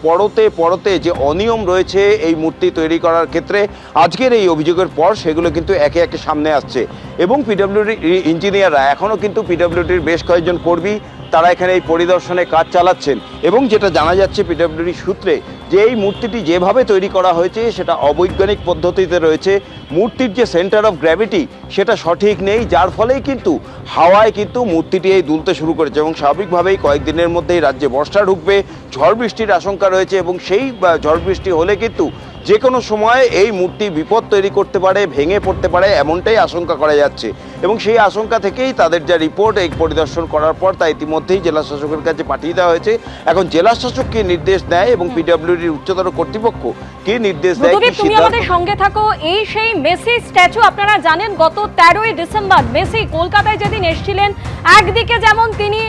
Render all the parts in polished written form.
পরতে পরতে যে অনিয়ম রয়েছে এই মূর্তি তৈরি করার ক্ষেত্রে আজকের এই অভিযোগের পর সেগুলো কিন্তু একে একে সামনে আসছে এবং পিডব্লিউডি ইঞ্জিনিয়াররা এখনও কিন্তু পিডব্লিউডির বেশ কয়েকজন কর্মী তারা এখানে এই পরিদর্শনে কাজ চালাচ্ছেন এবং যেটা জানা যাচ্ছে পিডব্লিউডি সূত্রে যে এই মূর্তিটি যেভাবে তৈরি করা হয়েছে সেটা অবৈজ্ঞানিক পদ্ধতিতে রয়েছে। মূর্তির যে সেন্টার অফ গ্র্যাভিটি সেটা সঠিক নেই, যার ফলেই কিন্তু হাওয়ায় কিন্তু মূর্তিটি এই দুলতে শুরু করেছে এবং স্বাভাবিকভাবেই কয়েকদিনের মধ্যেই রাজ্যে বর্ষা ঢুকবে, ঝড় বৃষ্টির আশঙ্কা রয়েছে এবং সেই ঝড় বৃষ্টি হলে কিন্তু যে কোনো সময় এই মূর্তি বিপদ তৈরি করতে পারে, ভেঙে পড়তে পারে, এমনটাই আশঙ্কা করা যাচ্ছে এবং সেই আশঙ্কা থেকেই তাদের যা রিপোর্ট এই পরিদর্শন করার পর তা ইতিমধ্যেই জেলা শাসকের কাছে পাঠিয়ে দেওয়া হয়েছে। এখন জেলা শাসক কি নির্দেশ দেয় এবং পিডব্লিউডির উচ্চতর কর্তৃপক্ষ কি নির্দেশ দেয়, তুমি আমাদের সঙ্গে থাকো। এই সেই মেসি স্ট্যাচু, আপনারা জানেন গত 13ই ডিসেম্বর মেসি কলকাতায় যেদিন এসেছিলেন, একদিকে যেমন তিনি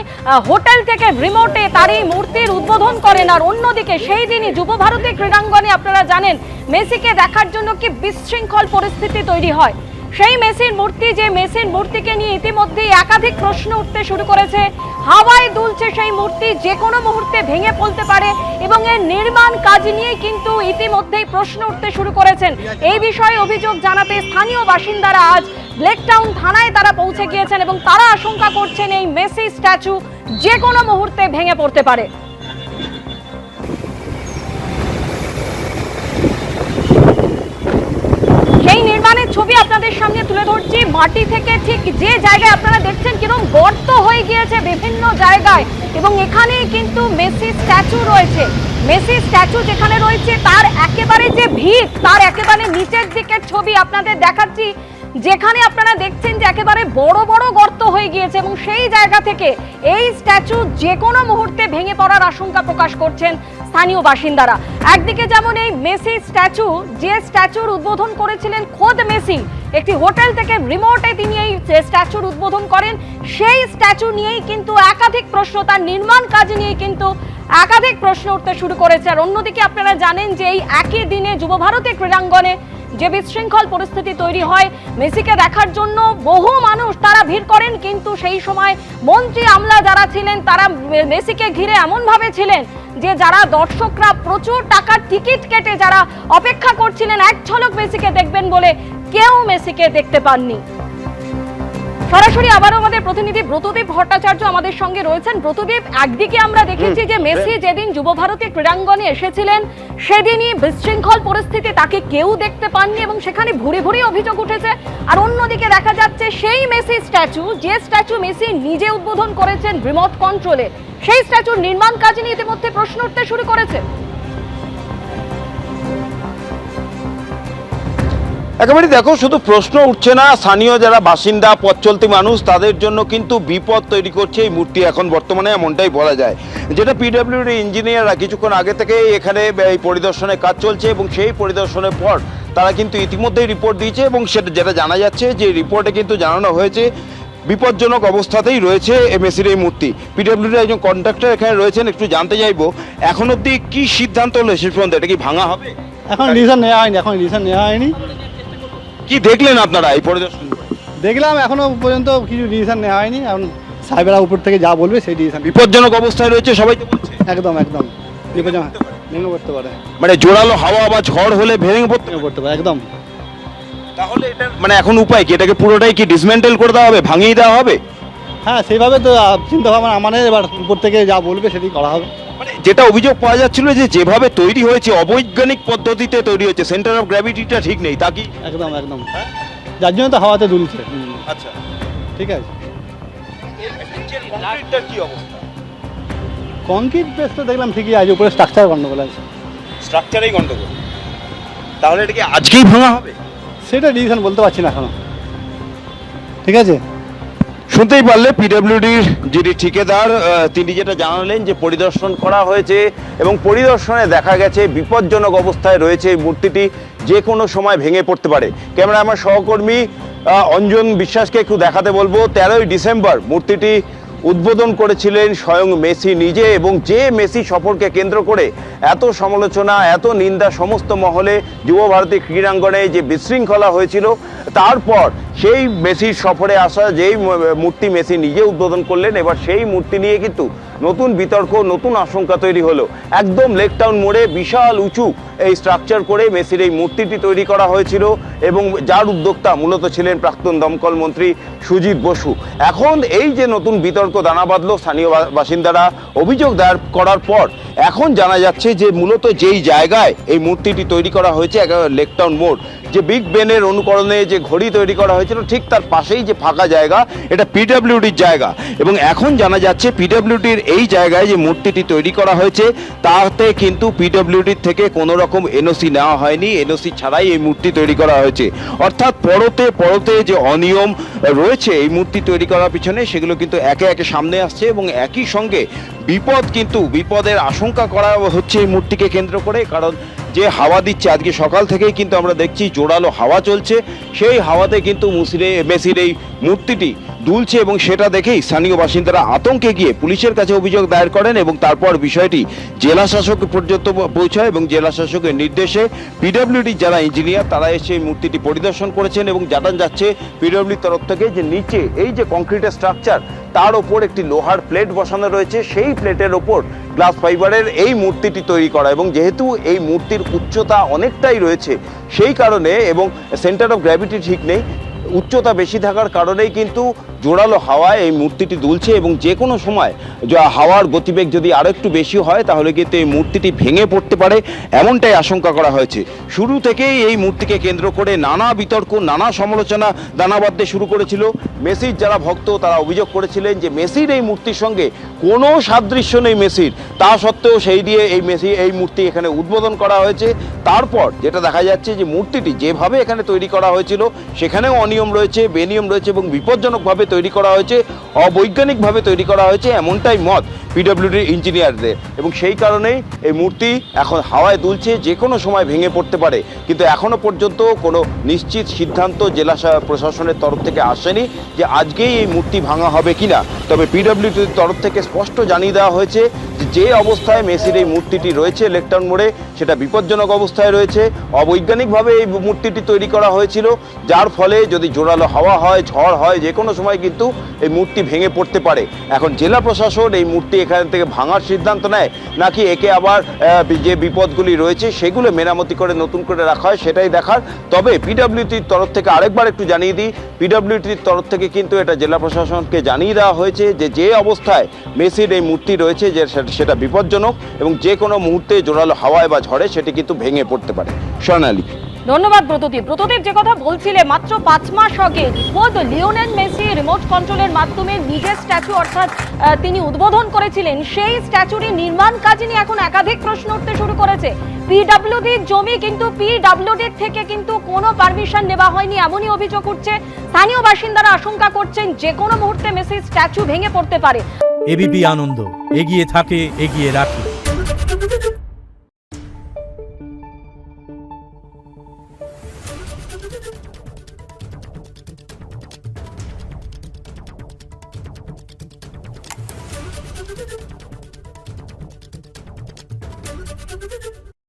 হোটেল থেকে রিমোটে তার এই মূর্তির উদ্বোধন করেন আর অন্যদিকে সেই দিনই যুবভারতী ক্রীড়াঙ্গনে আপনারা জানেন মেসিকে দেখার জন্য কি বিশৃঙ্খল পরিস্থিতি তৈরি হয়। সেই মেসির মূর্তি, যে মেসির মূর্তিকে নিয়ে ইতিমধ্যেই একাধিক প্রশ্ন উঠতে শুরু করেছে। হাওয়ায় দুলছে সেই মূর্তি, যে কোনো মুহূর্তে ভেঙে পড়তে পারে এবং এর নির্মাণ কাজ নিয়ে কিন্তু ইতিমধ্যেই প্রশ্ন উঠতে শুরু করেছেন। এই বিষয়ে অভিযোগ জানাতে স্থানীয় বাসিন্দারা আজ ব্লেকটাউন থানায় তারা পৌঁছে গিয়েছেন এবং তারা আশঙ্কা করছেন এই মেসি স্ট্যাচু যে কোনো মুহূর্তে ভেঙে পড়তে পারে। সেই নির্মাণের ছবি আপনাদের সামনে তুলে ধরছি। মাটি থেকে ঠিক যে জায়গায় আপনারা দেখছেন কিরকম গর্ত হয়ে গিয়েছে বিভিন্ন জায়গায় এবং এখানেই কিন্তু মেসি স্ট্যাচু রয়েছে। মেসি স্ট্যাচু যেখানে রয়েছে তার একেবারে যে ভিত, তার একেবারে নিচের দিকের ছবি আপনাদের দেখাচ্ছি, যেখানে আপনারা দেখছেন যে একেবারে বড় বড় গর্ত হয়ে গিয়েছে এবং সেই জায়গা থেকে এই স্ট্যাচু যে কোনো মুহূর্তে ভেঙে পড়ার আশঙ্কা প্রকাশ করছেন স্থানীয় বাসিন্দারা। একদিকে যেমন এই মেসি স্ট্যাচু, যে স্ট্যাচুর উদ্বোধন করেছিলেন খোদ মেসি, একটি হোটেল থেকে রিমোটে তিনি এই স্ট্যাচুর উদ্বোধন করেন, সেই স্ট্যাচু নিয়েই কিন্তু একাধিক প্রশ্ন, তার নির্মাণ কাজ নিয়ে কিন্তু একাধিক প্রশ্ন উঠতে শুরু করেছে। আর অন্যদিকে আপনারা জানেন যে এই একই দিনে যুবভারতী ক্রীড়াঙ্গনে যে বিশৃঙ্খল পরিস্থিতি তৈরি হয়, মেসিকে দেখার জন্য বহু মানুষ তারা ভিড় করেন, কিন্তু সেই সময় মন্ত্রী আমলা যারা ছিলেন তারা মেসিকে ঘিরে এমনভাবে ছিলেন যে যারা দর্শকরা প্রচুর টাকার টিকিট কেটে যারা অপেক্ষা করছিলেন এক ঝলক মেসিকে দেখবেন বলে, কেউ মেসিকে দেখতে পাননি। সরাসরি আবারও আমাদের প্রতিনিধি ব্রতদীপ ভট্টাচার্য আমাদের সঙ্গে রয়েছেন। ব্রতদীপ, একদিকে আমরা দেখেছি যে মেসি যেদিন যুবভারতী ক্রীড়াঙ্গনে এসেছিলেন সেদিনই বিশৃঙ্খল পরিস্থিতি, তাকে কেউ দেখতে পাননি এবং সেখানে ভুরি ভুরি অভিযোগ উঠেছে। আর অন্যদিকে দেখা যাচ্ছে সেই মেসি স্ট্যাচু, যে স্ট্যাচু মেসি নিজে উদ্বোধন করেছেন রিমোট কন্ট্রোলে, সেই স্ট্যাচুর নির্মাণ কাজ নিয়ে ইতিমধ্যে প্রশ্ন উঠতে শুরু করেছে। একেবারে দেখো, শুধু প্রশ্ন উঠছে না, স্থানীয় যারা বাসিন্দা, পথ চলতি মানুষ, তাদের জন্য কিন্তু বিপদ তৈরি করছে এই মূর্তি এখন বর্তমানে, এমনটাই বলা যায়। যেটা পিডব্লিউডি ইঞ্জিনিয়াররা কিছুক্ষণ আগে থেকে এখানে এই পরিদর্শনে কাজ চলছে এবং সেই পরিদর্শনের পর তারা কিন্তু ইতিমধ্যেই রিপোর্ট দিয়েছে এবং সেটা যেটা জানা যাচ্ছে যে রিপোর্টে কিন্তু জানানো হয়েছে বিপজ্জনক অবস্থাতেই রয়েছে মেসির এই মূর্তি। পিডব্লিউডির একজন কন্ট্রাক্টর এখানে রয়েছেন, একটু জানতে চাইবো এখন অব্দি কি সিদ্ধান্ত হলো শেষ পর্যন্ত, এটা কি ভাঙা হবে? এখন ডিসিশন নেওয়া হয়নি। কি দেখলেন আপনারা এই পরিদর্শন? দেখলাম এখনো পর্যন্ত কিছু ডিসিশন নেওয়া হয়নি। এখন সাহেবেরা উপর থেকে যা বলবে সেই ডিসিশন। বিপজ্জনক অবস্থায় রয়েছে সবাই তো বলছে। একদম বিপজ্জনক, ভেঙে পড়তে পারে, মানে জোরালো হাওয়া বা ঝড় হলে ভেঙে পড়তে পারে একদম। তাহলে এটা মানে এখন উপায় কি, এটাকে পুরোটাই কি ডিসমেন্টেল করে দেওয়া হবে, ভাঙিয়ে দেওয়া হবে? হ্যাঁ, সেইভাবে তো চিন্তা ভাবনা আমাদের, এবার উপর থেকে যা বলবে সেটি করা হবে। মানে যেটা অভিযোগ পাওয়া যাচ্ছিল যে যেভাবে তৈরি হয়েছে অবৈজ্ঞানিক পদ্ধতিতে তৈরি হয়েছে, সেন্টার অফ গ্র্যাভিটিটা ঠিক নেই, তা কি? একদম যার জন্য তো হাওয়াতে দুলছে। আচ্ছা, ঠিক আছে। কংক্রিটটার কি অবস্থা? কংক্রিট বেস তো দেখলাম ঠিকই আছে, উপরে স্ট্রাকচার গন্ডগোল আছে। স্ট্রাকচারেই গন্ডগোল, তাহলে এটা কি আজকেই ভাঙা হবে? সেটা ডিসিশন বলতে পারছি না এখনো। ঠিক আছে, শুনতেই পারলে পিডব্লিউডির যিনি ঠিকাদার তিনি যেটা জানালেন যে পরিদর্শন করা হয়েছে এবং পরিদর্শনে দেখা গেছে বিপজ্জনক অবস্থায় রয়েছে এই মূর্তিটি, যে কোনো সময় ভেঙে পড়তে পারে। ক্যামেরা আমার সহকর্মী অঞ্জন বিশ্বাসকে একটু দেখাতে বলবো। 13ই ডিসেম্বর মূর্তিটি উদ্বোধন করেছিলেন স্বয়ং মেসি নিজে এবং যে মেসি সফরকে কেন্দ্র করে এত সমালোচনা, এত নিন্দা সমস্ত মহলে, যুবভারতী ক্রীড়াঙ্গনে যে বিশৃঙ্খলা হয়েছিল, তারপর সেই মেসির সফরে আসা যেই মূর্তি মেসি নিজে উদ্বোধন করলেন, এবার সেই মূর্তি নিয়ে কিন্তু নতুন বিতর্ক, নতুন আশঙ্কা তৈরি হলো। একদম লেক টাউন মোড়ে বিশাল উঁচু এই স্ট্রাকচার করে মেসির এই মূর্তিটি তৈরি করা হয়েছিল এবং যার উদ্যোক্তা মূলত ছিলেন প্রাক্তন দমকল মন্ত্রী সুজিত বসু। এখন এই যে নতুন বিতর্ক দানা বাঁধলো, স্থানীয় বাসিন্দারা অভিযোগ দায়ের করার পর এখন জানা যাচ্ছে যে মূলত যেই জায়গায় এই মূর্তিটি তৈরি করা হয়েছে লেক টাউন মোড়, যে বিগ বেনের অনুকরণে যে ঘড়ি তৈরি করা হয়েছিল ঠিক তার পাশেই যে ফাঁকা জায়গা, এটা পিডব্লিউডির জায়গা। এবং এখন জানা যাচ্ছে পিডব্লিউডির এই জায়গায় যে মূর্তিটি তৈরি করা হয়েছে তাতে কিন্তু পিডব্লিউডির থেকে কোনো রকম এনওসি নেওয়া হয়নি, এনওসি ছাড়াই এই মূর্তি তৈরি করা হয়েছে। অর্থাৎ পরতে পরতে যে অনিয়ম রয়েছে এই মূর্তি তৈরি করার পিছনে, সেগুলো কিন্তু একে একে সামনে আসছে এবং একই সঙ্গে বিপদের আশঙ্কা করা হচ্ছে এই মূর্তিকে কেন্দ্র করে। কারণ যে হাওয়া দিচ্ছে, আজকে সকাল থেকেই কিন্তু আমরা দেখছি জোরালো হাওয়া চলছে, সেই হাওয়াতে কিন্তু মেসির এই মূর্তিটি দুলছে এবং সেটা দেখেই স্থানীয় বাসিন্দারা আতঙ্কে গিয়ে পুলিশের কাছে অভিযোগ দায়ের করেন এবং তারপর বিষয়টি জেলা শাসক পর্যন্ত পৌঁছায় এবং জেলা শাসকের নির্দেশে পিডব্লিউডি যারা ইঞ্জিনিয়ার তারা এসে এই মূর্তিটি পরিদর্শন করেছেন এবং জানান যাচ্ছে পিডব্লিউডির তরফ থেকে যে নিচে এই যে কংক্রিটের স্ট্রাকচার তার ওপর একটি লোহার প্লেট বসানো রয়েছে, সেই প্লেটের ওপর গ্লাস ফাইবারের এই মূর্তিটি তৈরি করা। এবং যেহেতু এই মূর্তির উচ্চতা অনেকটাই রয়েছে সেই কারণে, এবং সেন্টার অফ গ্র্যাভিটি ঠিক নেই, উচ্চতা বেশি থাকার কারণেই কিন্তু জোরালো হাওয়ায় এই মূর্তিটি দুলছে এবং যে কোনো সময় হাওয়ার গতিবেগ যদি আরও একটু বেশি হয় তাহলে কিন্তু এই মূর্তিটি ভেঙে পড়তে পারে, এমনটাই আশঙ্কা করা হয়েছে। শুরু থেকেই এই মূর্তিকে কেন্দ্র করে নানা বিতর্ক, নানা সমালোচনা দানা বাঁধতে শুরু করেছিল। মেসির যারা ভক্ত তারা অভিযোগ করেছিলেন যে মেসির এই মূর্তির সঙ্গে কোনো সাদৃশ্য নেই মেসির, তা সত্ত্বেও সেই দিয়ে এই মূর্তি এখানে উদ্বোধন করা হয়েছে। তারপর যেটা দেখা যাচ্ছে যে মূর্তিটি যেভাবে এখানে তৈরি করা হয়েছিল সেখানেও অনিয়ম রয়েছে, বেনিয়ম রয়েছে এবং বিপজ্জনকভাবে তৈরি করা হয়েছে, অবৈজ্ঞানিকভাবে তৈরি করা হয়েছে, এমনটাই মত পিডব্লিউডির ইঞ্জিনিয়ারদের। এবং সেই কারণেই এই মূর্তি এখন হাওয়ায় দুলছে, যে কোনো সময় ভেঙে পড়তে পারে। কিন্তু এখনো পর্যন্ত কোনো নিশ্চিত সিদ্ধান্ত জেলা প্রশাসনের তরফ থেকে আসেনি যে আজকেই এই মূর্তি ভাঙা হবে কিনা। তবে পিডব্লিউডির তরফ থেকে স্পষ্ট জানিয়ে দেওয়া হয়েছে যে অবস্থায় মেসির এই মূর্তিটি রয়েছে লেক টাউন মোড়ে সেটা বিপজ্জনক অবস্থায় রয়েছে, অবৈজ্ঞানিকভাবে এই মূর্তিটি তৈরি করা হয়েছিল, যার ফলে যদি জোরালো হাওয়া হয়, ঝড় হয়, যে কোনো সময় কিন্তু এই মূর্তি ভেঙে পড়তে পারে। এখন জেলা প্রশাসন এই মূর্তি এখান থেকে ভাঙার সিদ্ধান্ত নেয় নাকি একে আবার যে বিপদগুলি রয়েছে সেগুলো মেরামতি করে নতুন করে রাখা হয় সেটাই দেখার। তবে পিডব্লিউডির তরফ থেকে আরেকবার একটু জানিয়ে দিই, পিডব্লিউডির তরফ থেকে কিন্তু এটা জেলা প্রশাসনকে জানিয়ে দেওয়া হয়েছে যে অবস্থায় মেসির এই মূর্তি রয়েছে যে সেটা বিপজ্জনক এবং যে কোনো মুহূর্তে জোরালো হাওয়ায় বা ঝড়ে সেটি কিন্তু ভেঙে পড়তে পারে। স্বর্ণালী। ধন্যবাদ ব্রতদীপ। ব্রতদীপ, যে কথা বলছিলে, মাত্র 5 মাস আগে খোদ লিওনেল মেসি রিমোট কন্ট্রোলের মাধ্যমে নিজের স্ট্যাচু অর্থাৎ তিনি উদ্বোধন করেছিলেন, সেই স্ট্যাচুরই নির্মাণ কাজ নিয়ে এখন একাধিক প্রশ্ন উঠতে শুরু করেছে। পিডব্লিউডির জমি, কিন্তু পিডব্লিউডির থেকে কিন্তু কোনো পারমিশন নেওয়া হয়নি এমনই অভিযোগ উঠছে। স্থানীয় বাসিন্দারা আশঙ্কা করছেন যে কোনো মুহূর্তে মেসির স্ট্যাচু ভেঙে পড়তে পারে। এবিপি আনন্দ, এগিয়ে থাকে, এগিয়ে রাখে।